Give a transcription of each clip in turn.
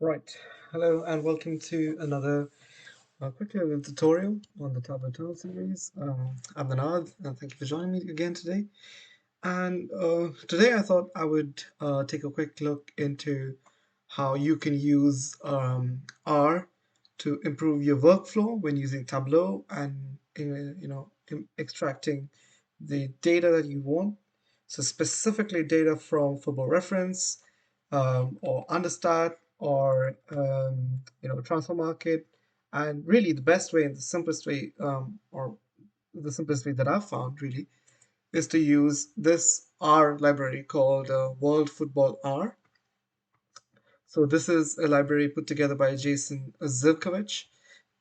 Right. Hello and welcome to another quick little tutorial on the Tableau tunnel series. I'm Anand and thank you for joining me again today. And today I thought I would take a quick look into how you can use R to improve your workflow when using Tableau and extracting the data that you want. So specifically data from football reference or Understat or Transfermarkt, and really the best way and the simplest way or the simplest way that I've found really is to use this R library called worldfootballR. So this is a library put together by Jason Zivkovich,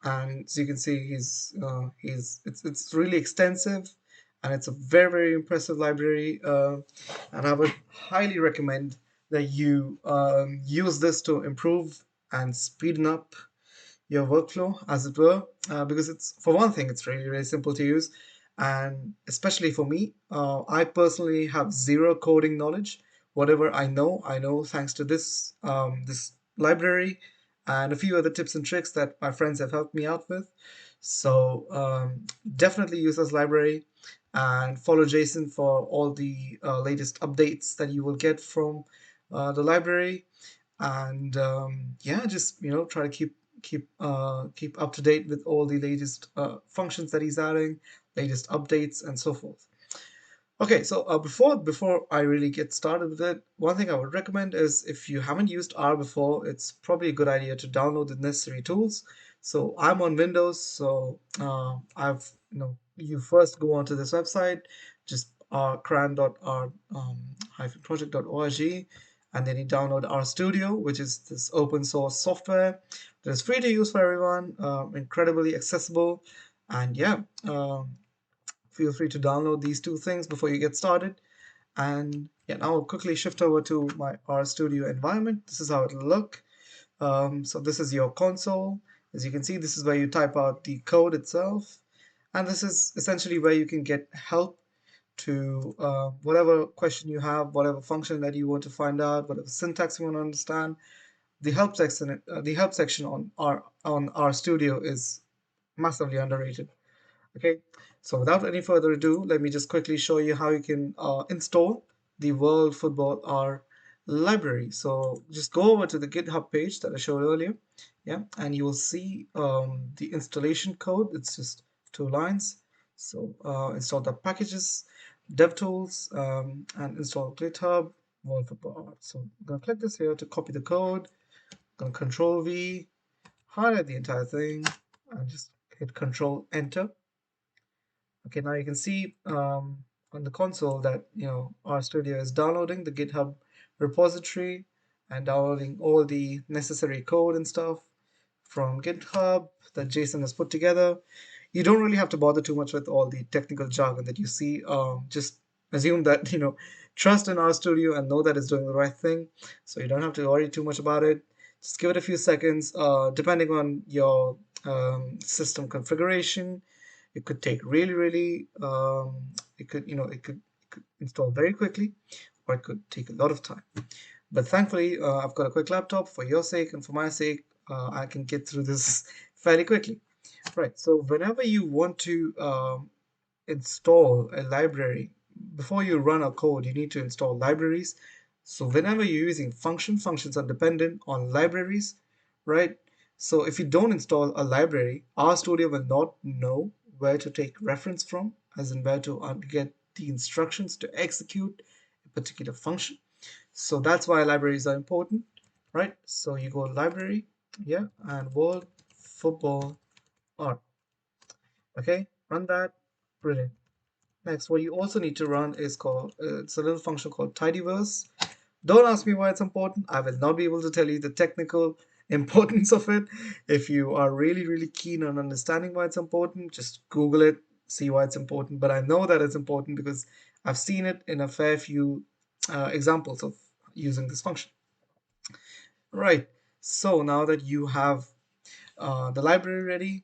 and as you can see, it's really extensive, and it's a very impressive library. And I would highly recommend that you use this to improve and speeden up your workflow, as it were, because it's, for one thing, it's really simple to use, and especially for me, I personally have zero coding knowledge. Whatever I know thanks to this library and a few other tips and tricks that my friends have helped me out with. So definitely use this library and follow Jason for all the latest updates that you will get from the library. And yeah, just try to keep up to date with all the latest functions that he's adding, latest updates, and so forth. Okay, so before I really get started with it, one thing I would recommend is, if you haven't used R before, it's probably a good idea to download the necessary tools. So I'm on Windows, so I've you first go onto this website, just cran.r project.org, and then you download RStudio, which is this open source software that is free to use for everyone, incredibly accessible, and yeah. Feel free to download these two things before you get started. And yeah, now I'll quickly shift over to my RStudio environment. This is how it'll look. So this is your console. As you can see, this is where you type out the code itself. And this is essentially where you can get help to whatever question you have, whatever function that you want to find out, whatever syntax you want to understand. The help section on RStudio is massively underrated. Okay, so without any further ado, let me just quickly show you how you can install the World Football R library. So just go over to the GitHub page that I showed earlier, yeah, and you will see the installation code. It's just 2 lines. So install the packages, DevTools, and install GitHub World Football R. So I'm gonna click this here to copy the code. I'm gonna Control V, highlight the entire thing, and just hit Control Enter. Okay, now you can see on the console that RStudio is downloading the GitHub repository and downloading all the necessary code and stuff from GitHub that Jason has put together. You don't really have to bother too much with all the technical jargon that you see. Just assume that trust in RStudio and know that it's doing the right thing. So you don't have to worry too much about it. Just give it a few seconds. Depending on your system configuration, it could take really it could install very quickly, or it could take a lot of time. But thankfully, I've got a quick laptop for your sake and for my sake. I can get through this fairly quickly. Right, so whenever you want to install a library, before you run a code, you need to install libraries. So whenever you're using functions are dependent on libraries, right? So if you don't install a library, RStudio will not know where to take reference from, as in where to get the instructions to execute a particular function. So that's why libraries are important, right? So you go library, yeah, and World Football R. Okay, run that. Brilliant. Next, what you also need to run is called, it's a little function called tidyverse. Don't ask me why it's important. I will not be able to tell you the technical importance of it. If you are really keen on understanding why it's important, just Google it, see why it's important. But I know that it's important because I've seen it in a fair few examples of using this function. Right, so now that you have the library ready,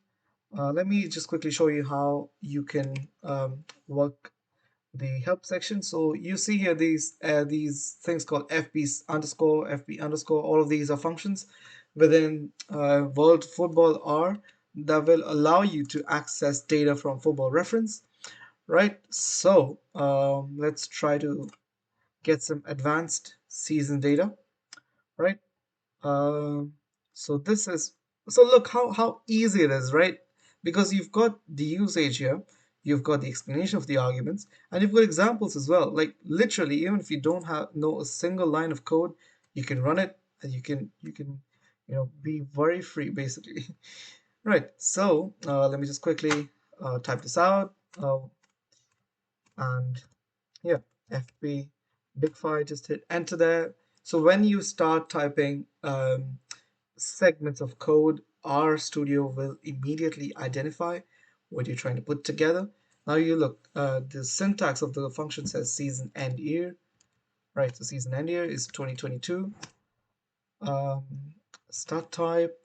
let me just quickly show you how you can work the help section. So you see here these things called FB underscore. All of these are functions within World Football R that will allow you to access data from Football Reference, right? So let's try to get some advanced season data, right? Um, so this is so look how easy it is, right? Because you've got the usage here, you've got the explanation of the arguments, and you've got examples as well. Like literally, even if you don't have know a single line of code, you can run it and you can be very free basically. Right. So let me just quickly type this out and yeah, FB big five. Just hit enter there. So when you start typing segments of code, R Studio will immediately identify what you're trying to put together. Now you look, the syntax of the function says season end year, right? So season end year is 2022. Um, start type.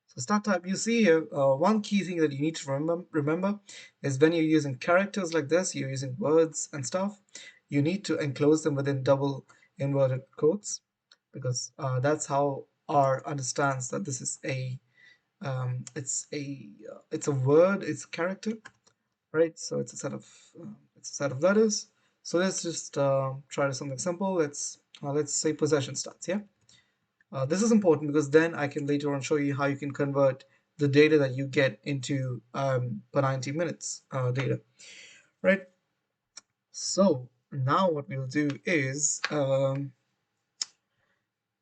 So start type, you see here, one key thing that you need to remember is when you're using characters like this, you're using words and stuff, you need to enclose them within double inverted quotes because that's how R understands that this is a it's a word, it's a character, right? So it's a set of letters. So let's just try to something simple. Let's say possession stats. Yeah. This is important because then I can later on show you how you can convert the data that you get into per 90 minutes data, right? So now what we'll do is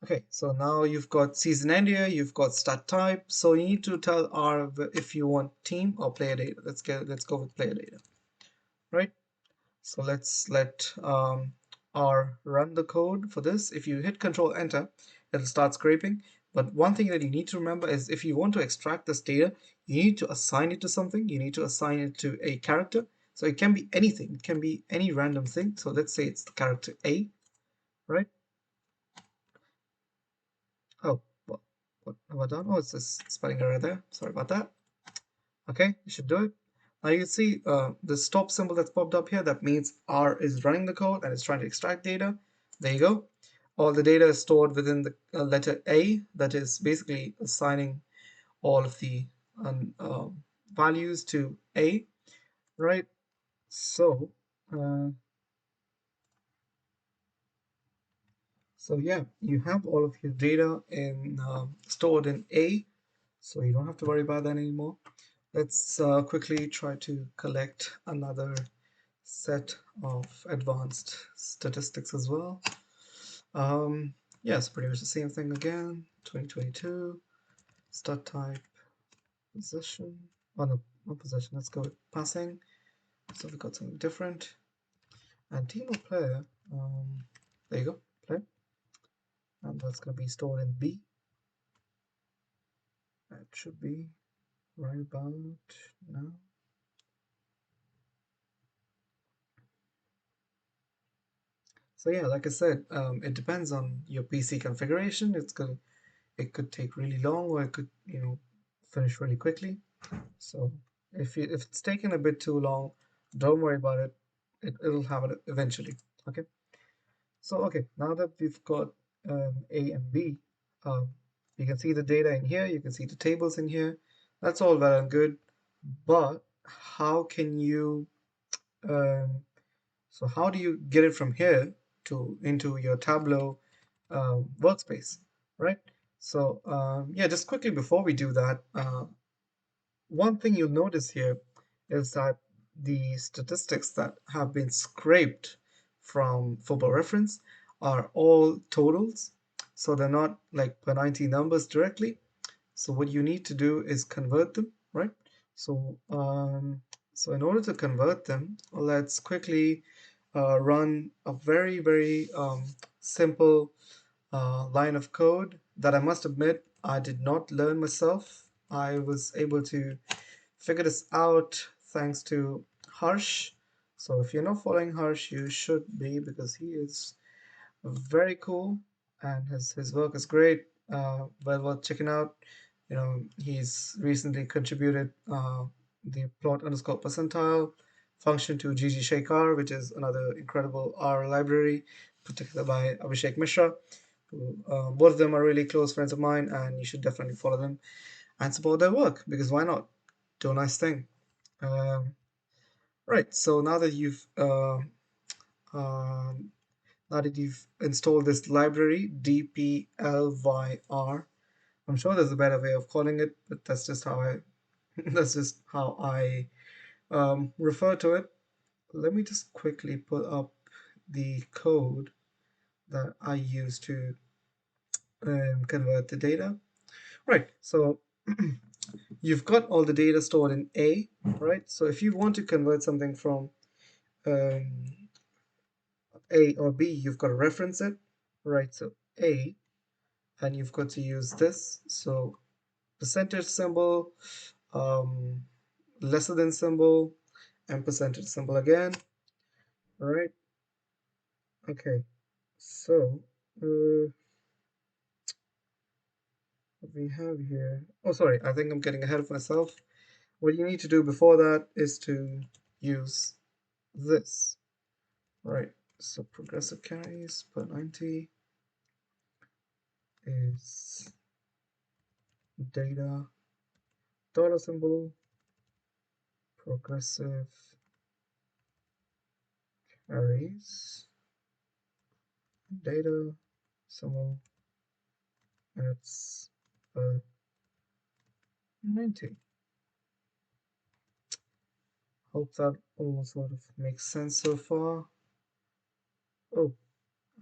okay, so now you've got season end here, you've got stat type. So you need to tell R if you want team or player data. Let's go with player data, right? So let's let R run the code for this. If you hit Control Enter, it'll start scraping. But one thing that you need to remember is if you want to extract this data, you need to assign it to something. You need to assign it to a character. So it can be anything. It can be any random thing. So let's say it's the character A, right? Oh, what have I done? Oh, it's this spelling error there. Sorry about that. Okay, you should do it. Now you see the stop symbol that's popped up here. That means R is running the code and it's trying to extract data. There you go. All the data is stored within the letter A. That is basically assigning all of the values to A, right? So, uh, so yeah, you have all of your data in stored in A, so you don't have to worry about that anymore. Let's quickly try to collect another set of advanced statistics as well. Yes, pretty much the same thing again. 2022, start type, possession. Oh no, not possession. Let's go with passing. So we got something different. And team or player. There you go, player. And that's gonna be stored in B. That should be right about now. So yeah, like I said, it depends on your PC configuration. It could take really long, or it could finish really quickly. So if it's taken a bit too long, don't worry about it. It'll happen eventually. Okay. So okay, now that we've got A and B, um, you can see the data in here. You can see the tables in here. That's all well and good, but how can you um, so how do you get it from here to into your Tableau workspace, right? So yeah, just quickly before we do that, one thing you'll notice here is that the statistics that have been scraped from Football Reference are all totals. So they're not like per 90 numbers directly. So what you need to do is convert them, right? So so in order to convert them, let's quickly run a very simple line of code that I must admit I did not learn myself. I was able to figure this out thanks to Harsh. So if you're not following Harsh, you should be because he is very cool and his work is great. Well worth checking out. He's recently contributed the plot underscore percentile function to ggshakr, which is another incredible R library put together by Abhishek Mishra. Both of them are really close friends of mine, and you should definitely follow them and support their work, because why not? Do a nice thing. Right. So now that you've installed this library, dplyr, I'm sure there's a better way of calling it, but that's just how I that's just how I refer to it. Let me just quickly pull up the code that I use to convert the data. Right. So you've got all the data stored in A, right? So if you want to convert something from um, A or B, you've got to reference it, right? So A, and you've got to use this. So percentage symbol, um, lesser than symbol, and percentage symbol again, all right? Okay, so what we have here, oh, sorry, I think I'm getting ahead of myself. What you need to do before that is to use this, right? So progressive carries per 90 is data dollar symbol progressive carries data symbol, and it's 90. Hope that all sort of makes sense so far. Oh,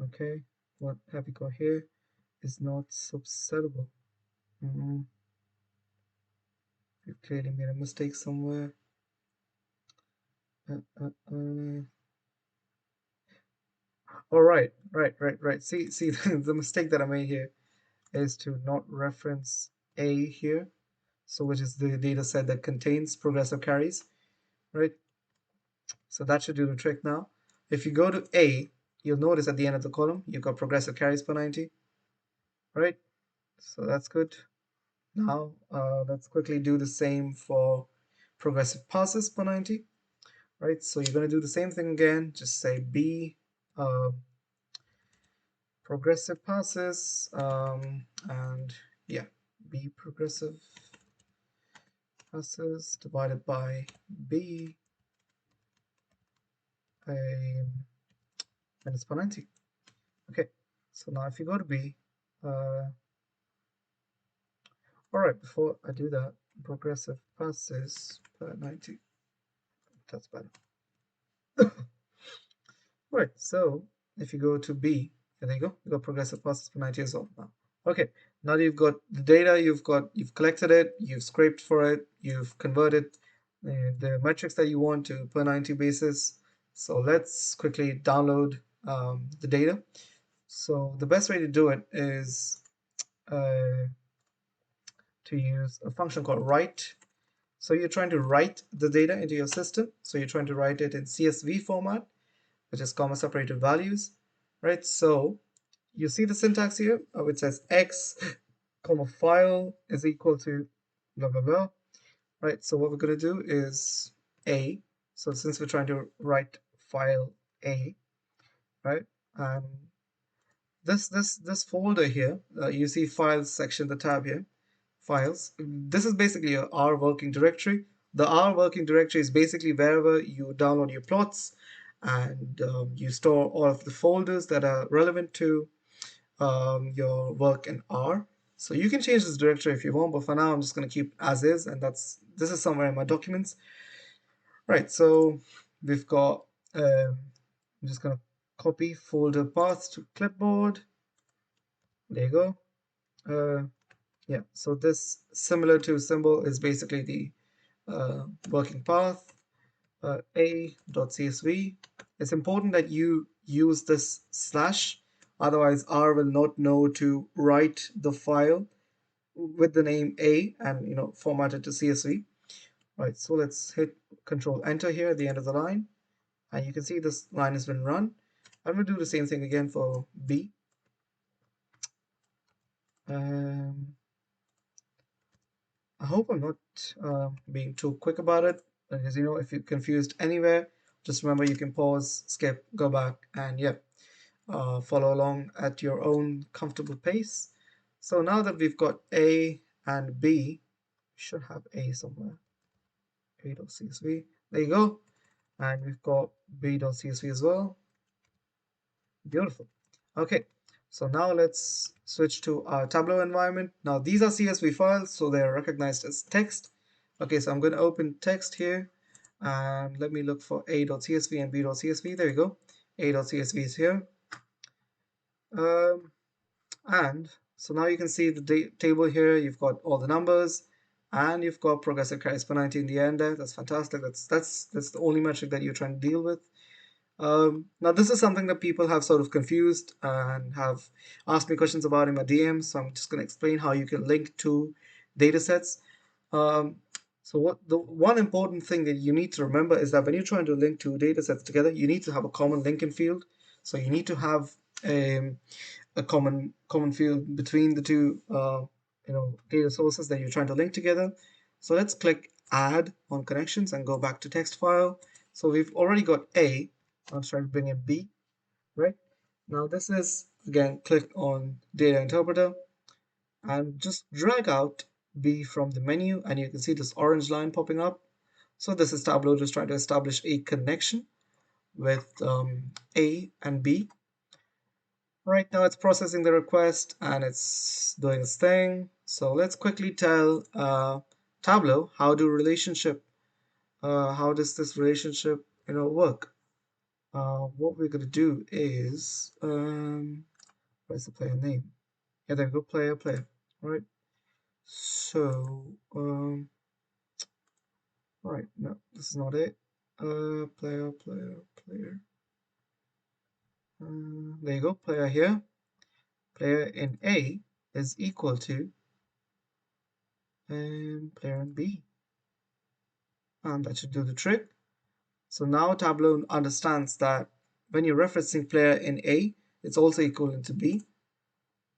okay. What have we got here is not subsettable. We've clearly made a mistake somewhere. All right, right. See, the mistake that I made here is to not reference A here, so which is the data set that contains progressive carries, right? So that should do the trick now. If you go to A, you'll notice at the end of the column, you've got progressive carries per 90, right? So that's good. Now, let's quickly do the same for progressive passes per 90, right? So you're going to do the same thing again, just say B, progressive passes, and yeah, B progressive passes divided by B minus per 90. Okay, so now if you go to B, all right, before I do that, progressive passes per 90, that's better. Right, so if you go to B, there you go, you got progressive passes per 90 as well now. Okay, now you've got the data, you've collected it, you've scraped for it, you've converted the metrics that you want to per 90 basis. So let's quickly download the data. So the best way to do it is to use a function called write. So you're trying to write the data into your system. So you're trying to write it in CSV format, which is comma separated values, right? So you see the syntax here, which says x comma file is equal to blah blah blah, right? So what we're going to do is A. So since we're trying to write file A, right? And this folder here, you see files section, the tab here, files. This is basically your R working directory. The R working directory is basically wherever you download your plots, and you store all of the folders that are relevant to your work in R. So you can change this directory if you want, but for now I'm just going to keep as is, and this is somewhere in my documents. Right, so we've got, I'm just going to copy folder path to clipboard. There you go. Yeah, so this similar to symbol is basically the working path, a.csv. It's important that you use this slash, otherwise R will not know to write the file with the name A and format it to CSV. Right, so let's hit Control Enter here at the end of the line, and you can see this line has been run. I'm going to do the same thing again for B. I hope I'm not being too quick about it. Because if you're confused anywhere, just remember you can pause, skip, go back, and yeah, follow along at your own comfortable pace. So now that we've got A and B, we should have A somewhere. A.csv. There you go. And we've got B.csv as well. Beautiful. Okay, so now let's switch to our Tableau environment. Now these are CSV files, so they're recognized as text. Okay, so I'm going to open text here, and let me look for A.csv and B.csv. There you go. A.csv is here. Um, and so now you can see the table here. You've got all the numbers, and you've got progressive carries per 90 in the end there. That's fantastic. That's the only metric that you're trying to deal with. Now, this is something that people have sort of confused and have asked me questions about in my DMs. So I'm just going to explain how you can link to data sets. Um, so what the one important thing that you need to remember is that when you're trying to link two data sets together, you need to have a common linking field. So you need to have a common field between the two data sources that you're trying to link together. So let's click add on connections and go back to text file. So we've already got A. I'm trying to bring in B, right? Now this is, again, click on data interpreter and just drag out B from the menu, and you can see this orange line popping up. So this is Tableau just trying to establish a connection with A and B. Right now it's processing the request and it's doing its thing. So let's quickly tell Tableau how does this relationship work. What we're going to do is, where's the player name? Yeah, there we go, player. Right. So, right, no, this is not it. Player. There you go, player here. Player in A is equal to player in B. And that should do the trick. So now Tableau understands that when you're referencing player in A, it's also equivalent to B.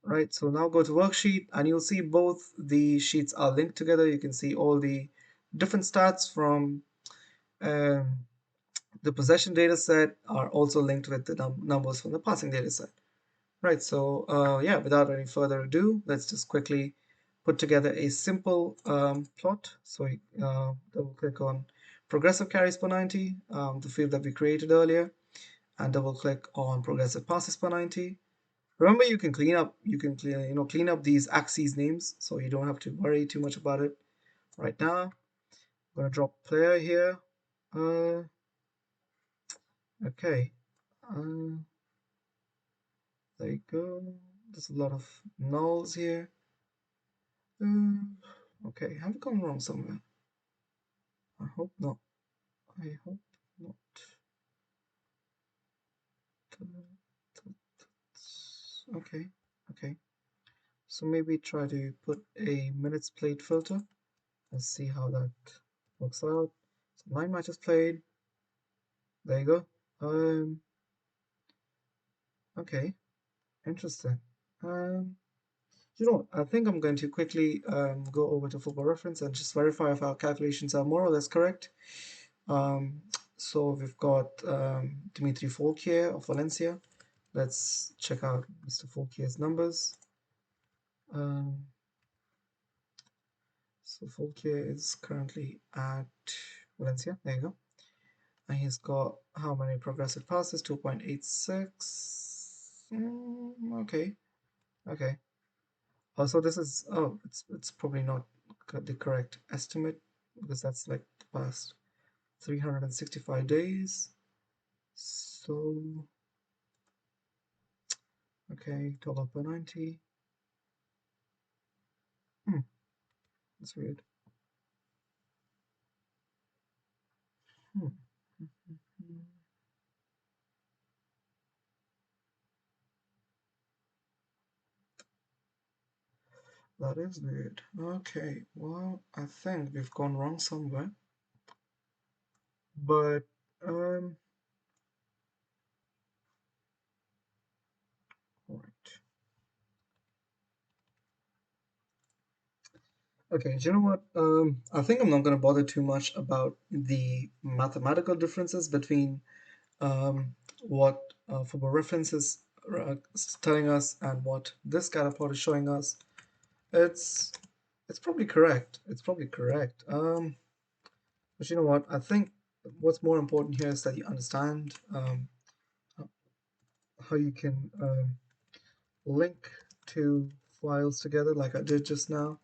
Right, so now go to worksheet and you'll see both the sheets are linked together. You can see all the different stats from the possession data set are also linked with the numbers from the passing data set. Right, so yeah, without any further ado, let's just quickly put together a simple plot. So double click on progressive carries per 90, the field that we created earlier, and double click on progressive passes per 90. Remember, you can clean up these axes names, so you don't have to worry too much about it. Right now, I'm gonna drop player here. Okay, there you go. There's a lot of nulls here. Okay, have I gone wrong somewhere? I hope not. I hope not. Okay, okay. So maybe try to put a minutes played filter and see how that works out. So 9 matches played. There you go. Okay, interesting. I think I'm going to quickly go over to Football Reference and just verify if our calculations are more or less correct. So we've got Dimitri Folkier of Valencia. Let's check out Mr. Folkier's numbers. So Folkier is currently at Valencia. There you go. And he's got how many progressive passes? 2.86. Okay. Also, it's probably not the correct estimate because that's like the past 365 days. So, okay, total per 90. That's weird. Hmm. That is weird. Okay, well, I think we've gone wrong somewhere. But, right. Okay, do you know what? I think I'm not going to bother too much about the mathematical differences between what football reference is telling us and what this scatter plot is showing us. It's it's probably correct. It's probably correct. But you know what? I think what's more important here is that you understand how you can link two files together, like I did just now.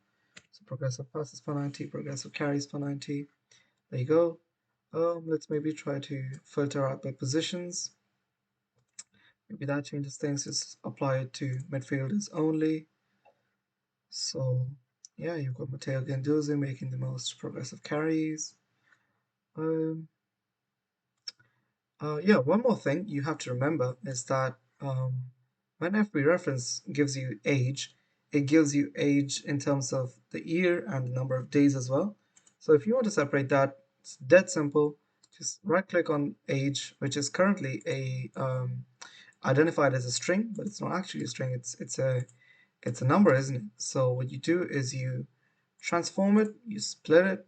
So progressive passes for 90, progressive carries for 90. There you go. Let's maybe try to filter out by positions. Maybe that changes things. Just apply it to midfielders only. So yeah, you've got Matteo Guendouzi making the most progressive carries. Um, yeah, one more thing you have to remember is that when FB reference gives you age, it gives you age in terms of the year and the number of days as well. So if you want to separate that, it's dead simple. Just right click on age, which is currently a identified as a string, but it's not actually a string. It's a number, isn't it? So what you do is you transform it, you split it.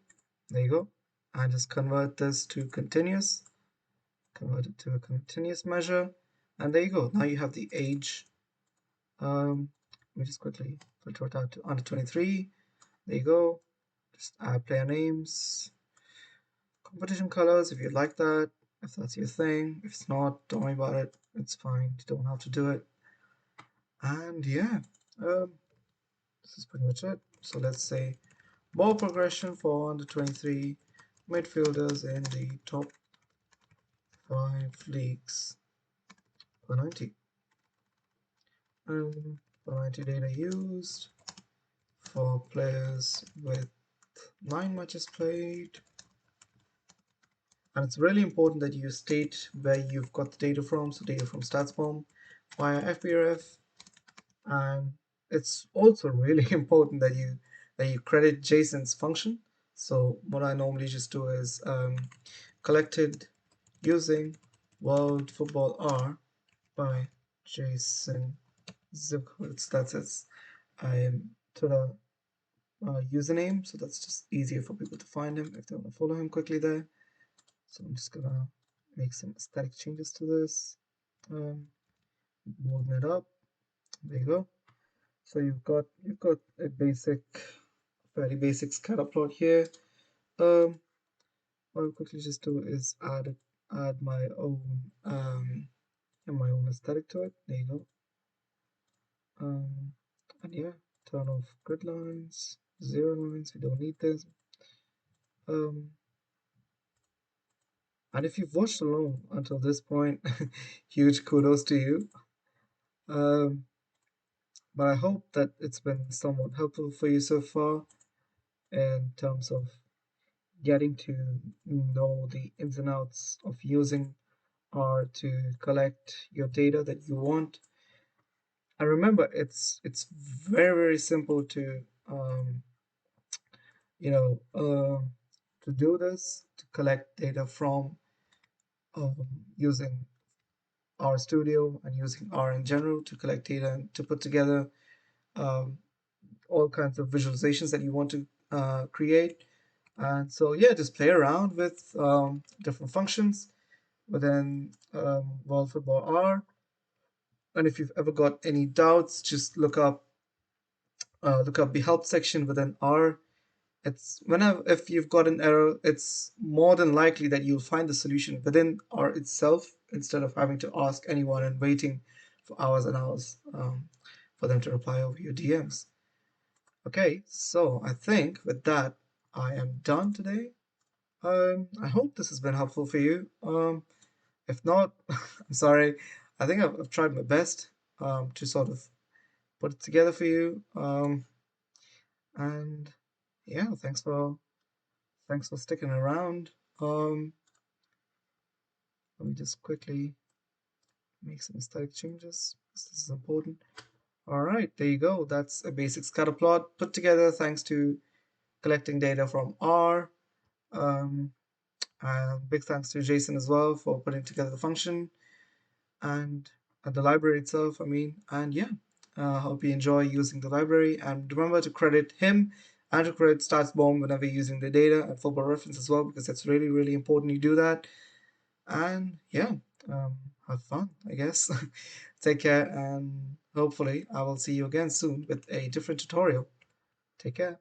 There you go, and just convert this to continuous. Convert it to a continuous measure, and there you go. Now you have the age. Let me just quickly filter it out to under 23. There you go. Just add player names, competition colors if you like that, if that's your thing. If it's not, don't worry about it. It's fine. You don't have to do it. And yeah, um, this is pretty much it. So let's say ball progression for under 23 midfielders in the top 5 leagues per 90. For 90 data used for players with 9 matches played. And it's really important that you state where you've got the data from, so data from StatsBomb via Fbref. And it's also really important that you credit JSON's function. So what I normally just do is collected using worldfootballR by JSON zip codes. That's its Twitter username, so that's just easier for people to find him if they want to follow him quickly there. So I'm just gonna make some aesthetic changes to this, bolden it up. There you go. So you've got a basic, very basic scatter plot here. What I'll quickly just do is add my own aesthetic to it. There you go. And yeah, turn off grid lines, zero lines. We don't need this. Um, and if you've watched along until this point, huge kudos to you. Um, but I hope that it's been somewhat helpful for you so far in terms of getting to know the ins and outs of using R to collect your data that you want. And remember, it's very very simple to you know to do this, to collect data from um, using R Studio and using R in general to collect data and to put together um, all kinds of visualizations that you want to create. And so yeah, just play around with different functions within worldfootballR. And if you've ever got any doubts, just look up the help section within R. It's whenever if you've got an error, it's more than likely that you'll find the solution within R itself instead of having to ask anyone and waiting for hours and hours for them to reply over your DMs. Okay, so I think with that, I am done today. I hope this has been helpful for you. If not, I'm sorry. I think I've tried my best to sort of put it together for you. And yeah, thanks for sticking around. Let me just quickly make some aesthetic changes. This is important. All right, there you go. That's a basic scatter plot put together thanks to collecting data from R. Um, and big thanks to Jason as well for putting together the function and the library itself. I mean, and yeah, hope you enjoy using the library. And remember to credit him and to create stats bomb whenever you're using the data, and football reference as well, because that's really, really important you do that. And yeah, have fun, I guess. Take care, and hopefully I will see you again soon with a different tutorial. Take care.